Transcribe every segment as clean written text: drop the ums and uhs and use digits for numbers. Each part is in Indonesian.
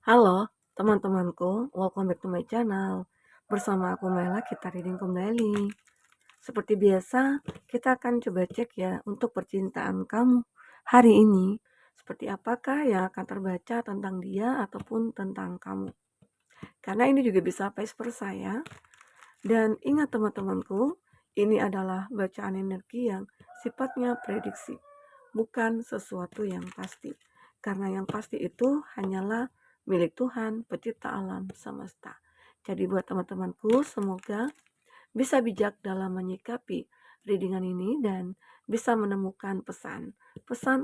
Halo teman-temanku, welcome back to my channel. Bersama aku Mela, kita reading kembali. Seperti biasa, kita akan coba cek ya untuk percintaan kamu hari ini. Seperti apakah yang akan terbaca tentang dia ataupun tentang kamu. Karena ini juga bisa vice versa ya. Dan ingat teman-temanku, ini adalah bacaan energi yang sifatnya prediksi, bukan sesuatu yang pasti. Karena yang pasti itu hanyalah milik Tuhan, pencipta alam semesta. Jadi buat teman-temanku, semoga bisa bijak dalam menyikapi readingan ini dan bisa menemukan pesan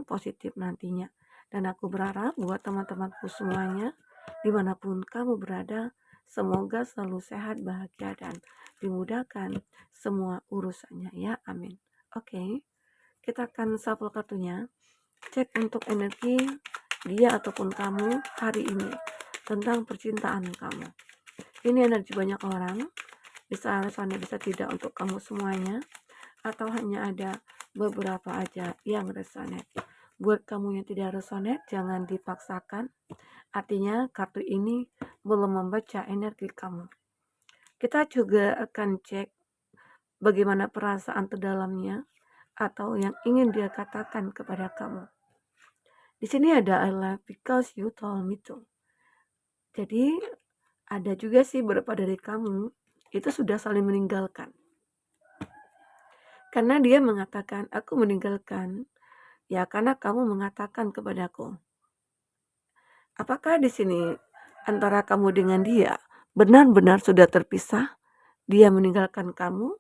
positif nantinya. Dan aku berharap buat teman-temanku semuanya, dimanapun kamu berada, semoga selalu sehat, bahagia, dan dimudahkan semua urusannya ya, amin. Oke, kita akan shuffle kartunya, cek untuk energi dia ataupun kamu hari ini tentang percintaan kamu. Ini energi banyak orang, bisa resonate bisa tidak untuk kamu semuanya, atau hanya ada beberapa aja yang resonate. Buat kamu yang tidak resonate, jangan dipaksakan. Artinya kartu ini belum membaca energi kamu. Kita juga akan cek bagaimana perasaan terdalamnya atau yang ingin dia katakan kepada kamu. Di sini ada I love because you told me to. Jadi ada juga sih beberapa dari kamu itu sudah saling meninggalkan. Karena dia mengatakan, aku meninggalkan, ya karena kamu mengatakan kepadaku. Apakah di sini antara kamu dengan dia benar-benar sudah terpisah? Dia meninggalkan kamu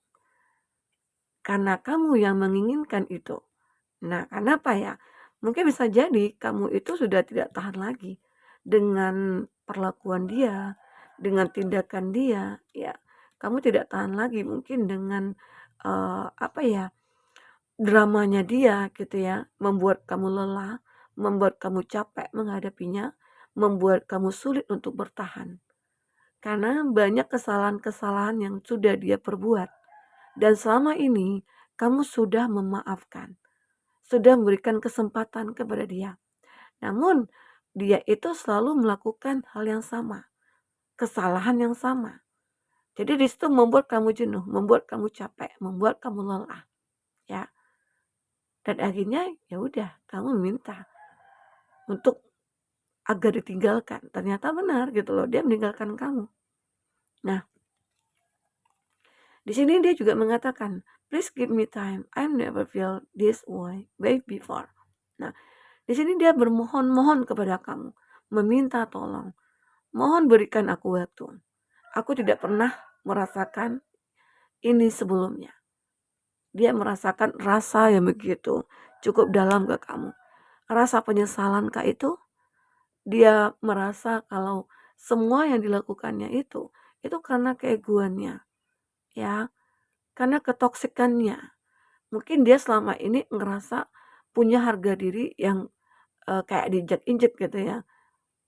karena kamu yang menginginkan itu. Nah, kenapa ya? Mungkin bisa jadi kamu itu sudah tidak tahan lagi dengan perlakuan dia, dengan tindakan dia, ya. Kamu tidak tahan lagi mungkin dengan apa ya? Dramanya dia gitu ya, membuat kamu lelah, membuat kamu capek menghadapinya, membuat kamu sulit untuk bertahan. Karena banyak kesalahan-kesalahan yang sudah dia perbuat. Dan selama ini kamu sudah memaafkan, sudah memberikan kesempatan kepada dia. Namun dia itu selalu melakukan hal yang sama, kesalahan yang sama. Jadi di situ membuat kamu jenuh, membuat kamu capek, membuat kamu lelah, ya. Dan akhirnya ya udah kamu minta untuk agar ditinggalkan. Ternyata benar gitu loh, dia meninggalkan kamu. Nah, di sini dia juga mengatakan, please give me time. I never feel this way before. Nah, di sini dia bermohon-mohon kepada kamu, meminta tolong. Mohon berikan aku waktu. Aku tidak pernah merasakan ini sebelumnya. Dia merasakan rasa yang begitu cukup dalam ke kamu. Rasa penyesalan kah itu? Dia merasa kalau semua yang dilakukannya itu karena keegoannya, ya, karena ketoksikannya. Mungkin dia selama ini ngerasa punya harga diri yang kayak diinjek-injek gitu ya.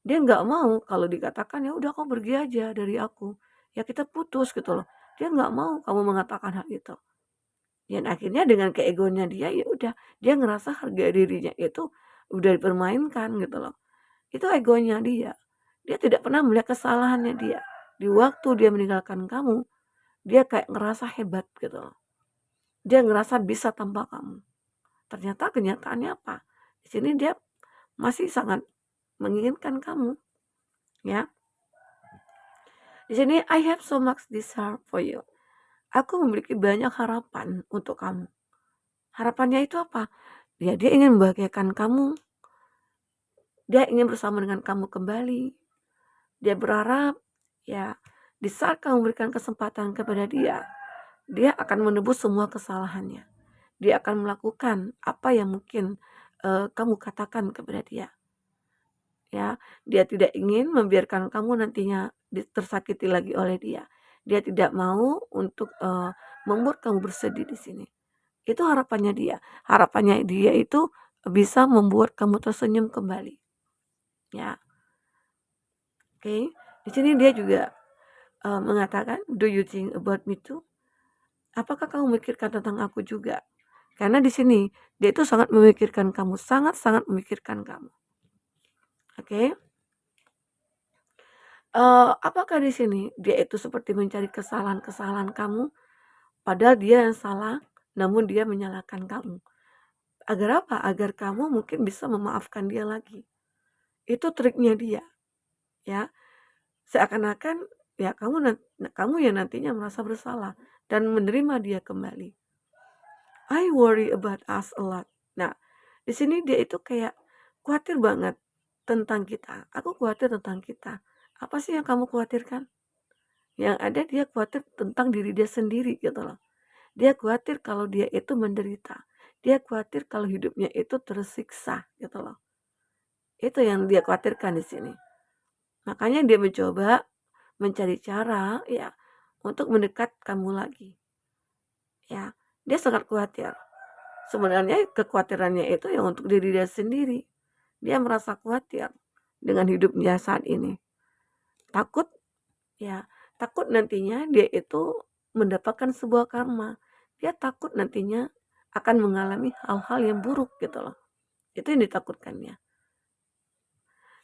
Dia nggak mau kalau dikatakan, "Ya udah kamu pergi aja dari aku, ya kita putus," gitu loh. Dia nggak mau kamu mengatakan hal itu. Dan akhirnya dengan keegonya dia, ya udah, dia ngerasa harga dirinya itu udah dipermainkan gitu loh. Itu egonya dia. Dia tidak pernah melihat kesalahannya dia. Di waktu dia meninggalkan kamu, dia kayak ngerasa hebat gitu loh. Dia ngerasa bisa tanpa kamu. Ternyata kenyataannya apa? Di sini dia masih sangat menginginkan kamu, ya. Di sini I have so much desire for you. Aku memiliki banyak harapan untuk kamu. Harapannya itu apa? Ya, dia ingin membahagiakan kamu. Dia ingin bersama dengan kamu kembali. Dia berharap ya di saat kamu memberikan kesempatan kepada dia, dia akan menebus semua kesalahannya. Dia akan melakukan apa yang mungkin kamu katakan kepada dia. Ya, dia tidak ingin membiarkan kamu nantinya tersakiti lagi oleh dia. Dia tidak mau untuk membuat kamu bersedih di sini. Itu harapannya dia. Harapannya dia itu bisa membuat kamu tersenyum kembali. Ya, oke. Di sini dia juga mengatakan, "Do you think about me too?" Apakah kamu memikirkan tentang aku juga? Karena di sini dia itu sangat memikirkan kamu, sangat-sangat memikirkan kamu. Oke. Apakah di sini dia itu seperti mencari kesalahan-kesalahan kamu, padahal dia yang salah, namun dia menyalahkan kamu. Agar apa? Agar kamu mungkin bisa memaafkan dia lagi. Itu triknya dia, ya. Seakan-akan ya kamu yang nantinya merasa bersalah dan menerima dia kembali. I worry about us a lot. Nah, di sini dia itu kayak khawatir banget tentang kita. Aku khawatir tentang kita. Apa sih yang kamu khawatirkan? Yang ada dia khawatir tentang diri dia sendiri gitu loh. Dia khawatir kalau dia itu menderita. Dia khawatir kalau hidupnya itu tersiksa gitu loh. Itu yang dia khawatirkan di sini. Makanya dia mencoba mencari cara ya untuk mendekat kamu lagi. Ya, dia sangat khawatir. Sebenarnya kekhawatirannya itu ya untuk diri dia sendiri. Dia merasa khawatir dengan hidupnya saat ini. Takut ya, takut nantinya dia itu mendapatkan sebuah karma. Dia takut nantinya akan mengalami hal-hal yang buruk gitu loh. Itu yang ditakutkannya.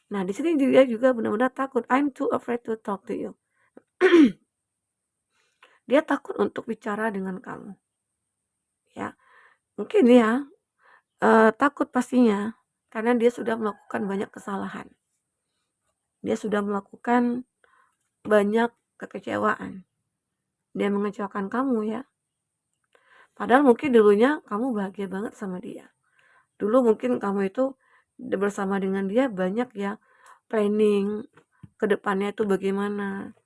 Nah, di sini dia juga benar-benar takut. I'm too afraid to talk to you. Dia takut untuk bicara dengan kamu. Ya, mungkin ya takut pastinya karena dia sudah melakukan banyak kesalahan. Dia sudah melakukan banyak kekecewaan. Dia mengecewakan kamu ya. Padahal mungkin dulunya kamu bahagia banget sama dia. Dulu mungkin kamu itu bersama dengan dia banyak ya planning ke depannya itu bagaimana.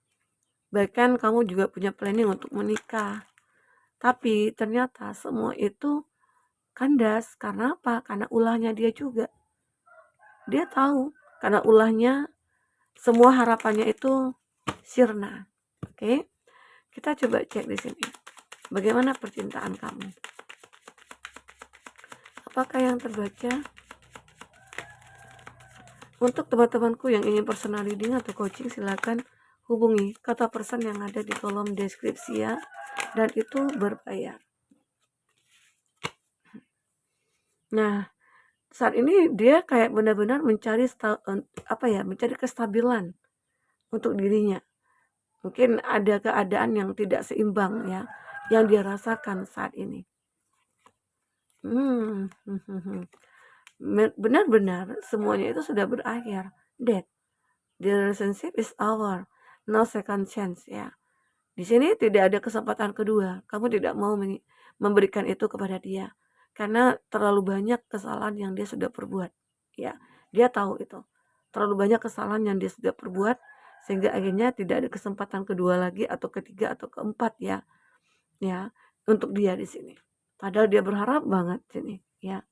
Bahkan kamu juga punya planning untuk menikah. Tapi ternyata semua itu kandas. Karena apa? Karena ulahnya dia juga. Dia tahu karena ulahnya semua harapannya itu sirna. Oke? Kita coba cek di sini. Bagaimana percintaan kamu? Apakah yang terbaca? Untuk teman-temanku yang ingin personal reading atau coaching, silakan hubungi kata person yang ada di kolom deskripsi ya. Dan itu berbayar. Nah, saat ini dia kayak benar-benar mencari mencari kestabilan untuk dirinya. Mungkin ada keadaan yang tidak seimbang ya, yang dia rasakan saat ini. Benar-benar semuanya itu sudah berakhir. Dead. The relationship is over. No second chance ya. Di sini tidak ada kesempatan kedua. Kamu tidak mau memberikan itu kepada dia. Karena terlalu banyak kesalahan yang dia sudah perbuat. Ya, dia tahu itu. Terlalu banyak kesalahan yang dia sudah perbuat sehingga akhirnya tidak ada kesempatan kedua lagi atau ketiga atau keempat ya. Ya, untuk dia di sini. Padahal dia berharap banget sini, ya.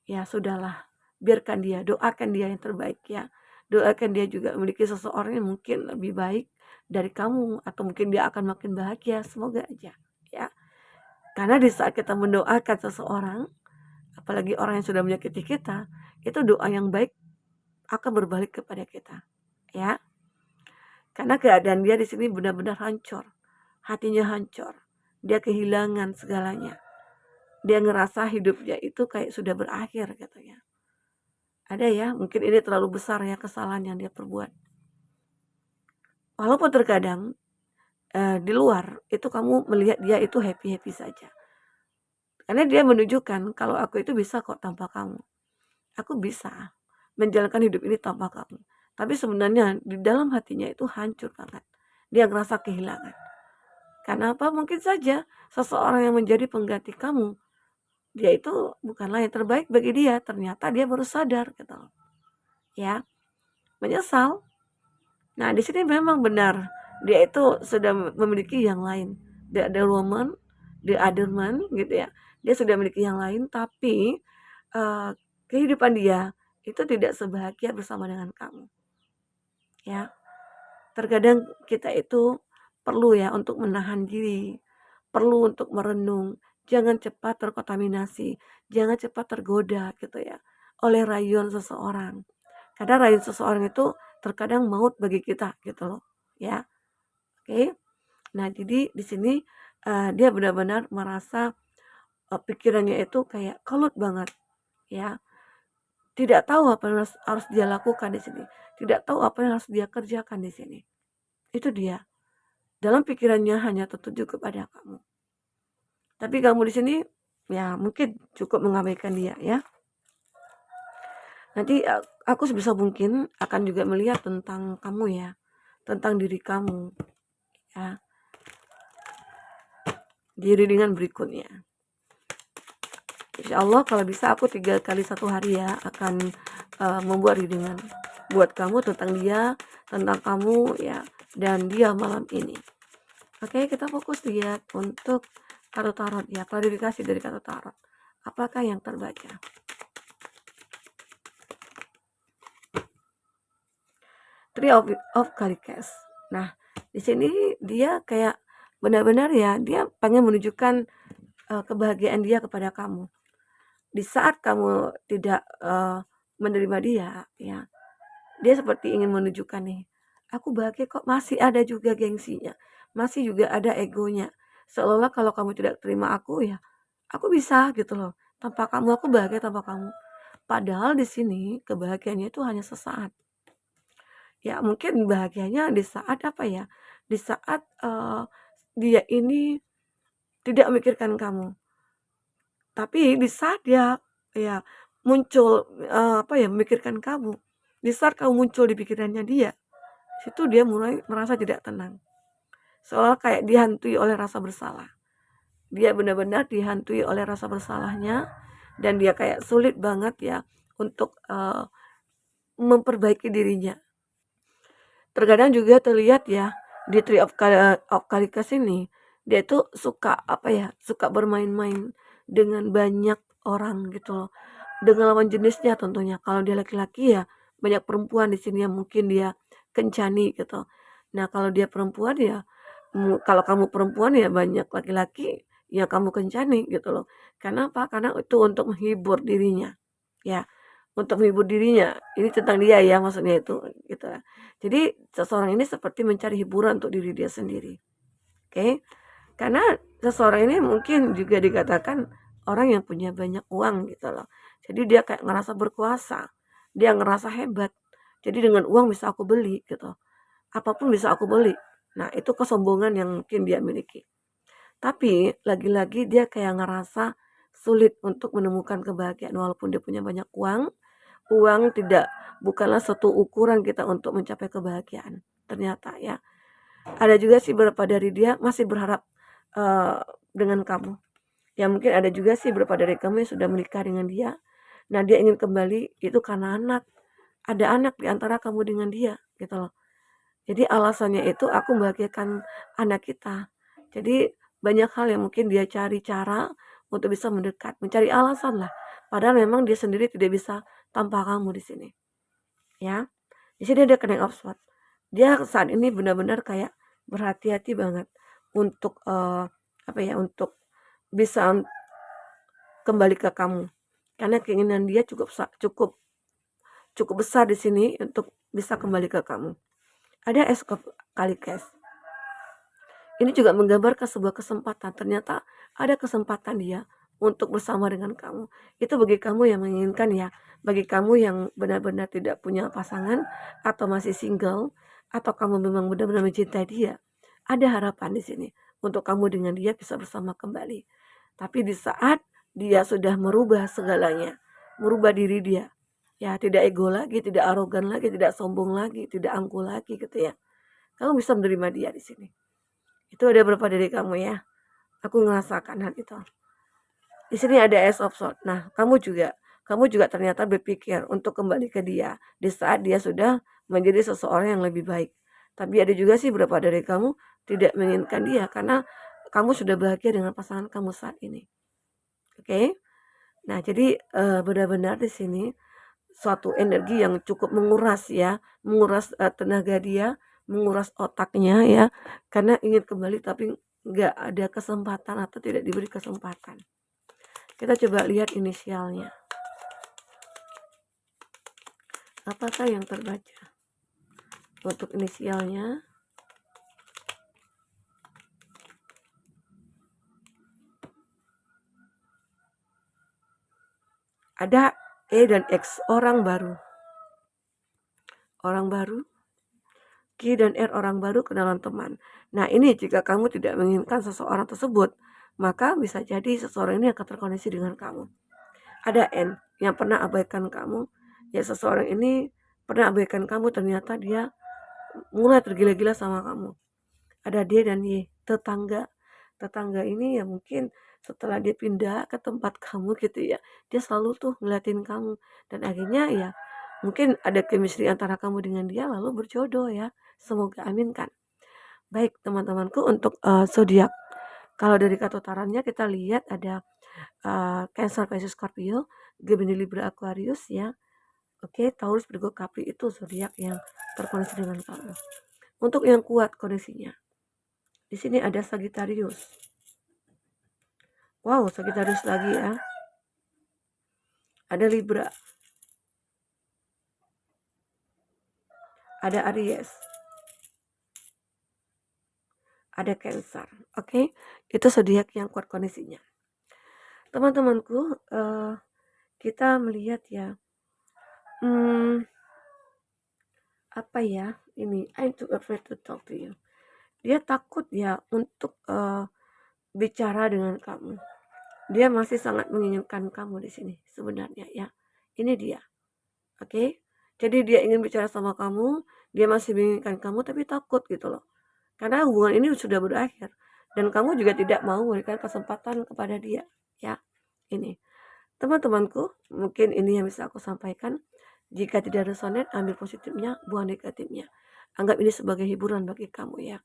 Ya sudahlah, biarkan dia, doakan dia yang terbaik ya. Doakan dia juga memiliki seseorang yang mungkin lebih baik dari kamu atau mungkin dia akan makin bahagia, semoga aja ya. Karena di saat kita mendoakan seseorang, apalagi orang yang sudah menyakiti kita, itu doa yang baik akan berbalik kepada kita ya. Karena keadaan dia di sini benar-benar hancur. Hatinya hancur. Dia kehilangan segalanya. Dia ngerasa hidupnya itu kayak sudah berakhir katanya. Ada ya, mungkin ini terlalu besar ya kesalahan yang dia perbuat. Walaupun terkadang di luar itu kamu melihat dia itu happy-happy saja. Karena dia menunjukkan kalau aku itu bisa kok tanpa kamu. Aku bisa menjalankan hidup ini tanpa kamu. Tapi sebenarnya di dalam hatinya itu hancur banget. Dia ngerasa kehilangan. Karena apa? Mungkin saja seseorang yang menjadi pengganti kamu, dia itu bukanlah yang terbaik bagi dia. Ternyata dia baru sadar gitu loh. Ya, menyesal. Nah, di sini memang benar dia itu sudah memiliki yang lain. The other woman, the other man gitu ya. Dia sudah memiliki yang lain tapi kehidupan dia itu tidak sebahagia bersama dengan kamu. Ya. Terkadang kita itu perlu ya untuk menahan diri, perlu untuk merenung, jangan cepat terkontaminasi, jangan cepat tergoda gitu ya oleh rayuan seseorang. Karena rayuan seseorang itu terkadang maut bagi kita gitu loh, ya. Oke. Nah, jadi di sini dia benar-benar merasa pikirannya itu kayak kalut banget, ya. tidak tahu apa yang harus dia lakukan di sini, tidak tahu apa yang harus dia kerjakan di sini. Itu dia. Dalam pikirannya hanya tertuju kepada kamu. Tapi kamu di sini ya mungkin cukup mengabaikan dia ya. Nanti aku sebisa mungkin akan juga melihat tentang kamu ya, tentang diri kamu ya, di readingan berikutnya. Insya Allah kalau bisa aku 3 kali 1 hari ya akan membuat readingan buat kamu tentang dia, tentang kamu ya, dan dia malam ini. Oke, kita fokus lihat untuk kartu tarot ya, klarifikasi dari kartu tarot. Apakah yang terbaca? Three of Cups. Nah, di sini dia kayak benar-benar ya, dia pengen menunjukkan kebahagiaan dia kepada kamu. Di saat kamu tidak menerima dia, ya, dia seperti ingin menunjukkan nih, aku bahagia kok, masih ada juga gengsinya, masih juga ada egonya. Seolah-olah kalau kamu tidak terima aku ya, aku bisa gitu loh. Tanpa kamu aku bahagia tanpa kamu. Padahal di sini kebahagiaannya itu hanya sesaat. Ya mungkin bahagianya di saat apa ya? Di saat dia ini tidak memikirkan kamu. Tapi di saat dia ya muncul apa ya memikirkan kamu, di saat kamu muncul di pikirannya dia, situ dia mulai merasa tidak tenang. Seolah kayak dihantui oleh rasa bersalah. Dia benar-benar dihantui oleh rasa bersalahnya dan dia kayak sulit banget ya untuk memperbaiki dirinya. Terkadang juga terlihat ya di Tree of Calikas ini, dia itu suka apa ya, suka bermain-main dengan banyak orang gitu loh. Dengan lawan jenisnya tentunya. Kalau dia laki-laki ya banyak perempuan di sini yang mungkin dia kencani gitu. Nah, kalau dia perempuan ya kalau kamu perempuan ya banyak laki-laki yang kamu kencani gitu loh. Karena apa? Karena itu untuk menghibur dirinya. Ya, untuk menghibur dirinya. Ini tentang dia ya maksudnya itu gitu ya. Jadi seseorang ini seperti mencari hiburan untuk diri dia sendiri. Oke? Karena seseorang ini mungkin juga dikatakan orang yang punya banyak uang gitu loh. Jadi dia kayak ngerasa berkuasa. Dia ngerasa hebat. Jadi dengan uang bisa aku beli gitu. Apapun bisa aku beli. Nah, itu kesombongan yang mungkin dia miliki. Tapi lagi-lagi dia kayak ngerasa sulit untuk menemukan kebahagiaan walaupun dia punya banyak uang. Uang bukanlah suatu ukuran kita untuk mencapai kebahagiaan. Ternyata ya. Ada juga sih beberapa dari dia masih berharap dengan kamu. Ya mungkin ada juga sih beberapa dari kamu yang sudah menikah dengan dia. Nah, dia ingin kembali itu karena anak. Ada anak di antara kamu dengan dia gitu loh. Jadi alasannya itu aku membahagiakan anak kita. Jadi banyak hal yang mungkin dia cari cara untuk bisa mendekat, mencari alasan lah. Padahal memang dia sendiri tidak bisa tanpa kamu di sini. Ya. Di sini ada King of Swords. Dia saat ini benar-benar kayak berhati-hati banget untuk apa ya, untuk bisa kembali ke kamu. Karena keinginan dia cukup cukup besar di sini untuk bisa kembali ke kamu. Ada Ace of Cups. Ini juga menggambarkan sebuah kesempatan. Ternyata ada kesempatan dia untuk bersama dengan kamu. Itu bagi kamu yang menginginkan ya. Bagi kamu yang benar-benar tidak punya pasangan atau masih single atau kamu memang benar-benar mencintai dia. Ada harapan di sini untuk kamu dengan dia bisa bersama kembali. Tapi di saat dia sudah merubah segalanya, merubah diri dia, ya tidak ego lagi, tidak arogan lagi, tidak sombong lagi, tidak angkuh lagi gitu ya. Kamu bisa menerima dia di sini. Itu ada berapa dari kamu ya? Aku ngerasakan hal itu. Di sini ada Ace of Swords. Nah, kamu juga ternyata berpikir untuk kembali ke dia di saat dia sudah menjadi seseorang yang lebih baik. Tapi ada juga sih beberapa dari kamu tidak menginginkan dia karena kamu sudah bahagia dengan pasangan kamu saat ini. Oke? Nah, jadi benar-benar di sini suatu energi yang cukup menguras ya, menguras tenaga dia, menguras otaknya ya, karena ingin kembali tapi nggak ada kesempatan atau tidak diberi kesempatan. Kita coba lihat inisialnya. Apakah yang terbaca? Untuk inisialnya ada E dan X, orang baru. Orang baru. Q dan R, orang baru, kenalan teman. Nah, ini jika kamu tidak menginginkan seseorang tersebut, maka bisa jadi seseorang ini akan terkoneksi dengan kamu. Ada N, yang pernah abaikan kamu. Ya, seseorang ini pernah abaikan kamu, ternyata dia mulai tergila-gila sama kamu. Ada D dan Y, tetangga. Tetangga ini ya mungkin setelah dia pindah ke tempat kamu gitu ya, dia selalu tuh ngeliatin kamu. Dan akhirnya ya mungkin ada chemistry antara kamu dengan dia, lalu berjodoh ya. Semoga amin kan. Baik teman-temanku, untuk zodiak. Kalau dari kata utarannya kita lihat ada Cancer, Pisces, Scorpio, Gemini, Libra, Aquarius ya. Oke, Taurus, Virgo, Capri itu zodiak yang terkoneksi dengan kamu. Untuk yang kuat kondisinya, di sini ada Sagittarius. Wow, Sagittarius lagi ya. Ada Libra. Ada Aries. Ada Cancer. Oke, itu zodiak yang kuat kondisinya. Teman-temanku, kita melihat ya, apa ya, ini I'm too afraid to talk to you. Dia takut ya untuk bicara dengan kamu. Dia masih sangat menginginkan kamu di sini sebenarnya ya. Ini dia. Oke. Jadi dia ingin bicara sama kamu, dia masih menginginkan kamu tapi takut gitu loh. Karena hubungan ini sudah berakhir dan kamu juga tidak mau memberikan kesempatan kepada dia, ya. Ini. Teman-temanku, mungkin ini yang bisa aku sampaikan. Jika tidak resonate, ambil positifnya, buang negatifnya. Anggap ini sebagai hiburan bagi kamu ya.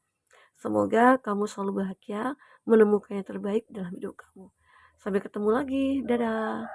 Semoga kamu selalu bahagia, menemukan yang terbaik dalam hidup kamu. Sampai ketemu lagi. Dadah.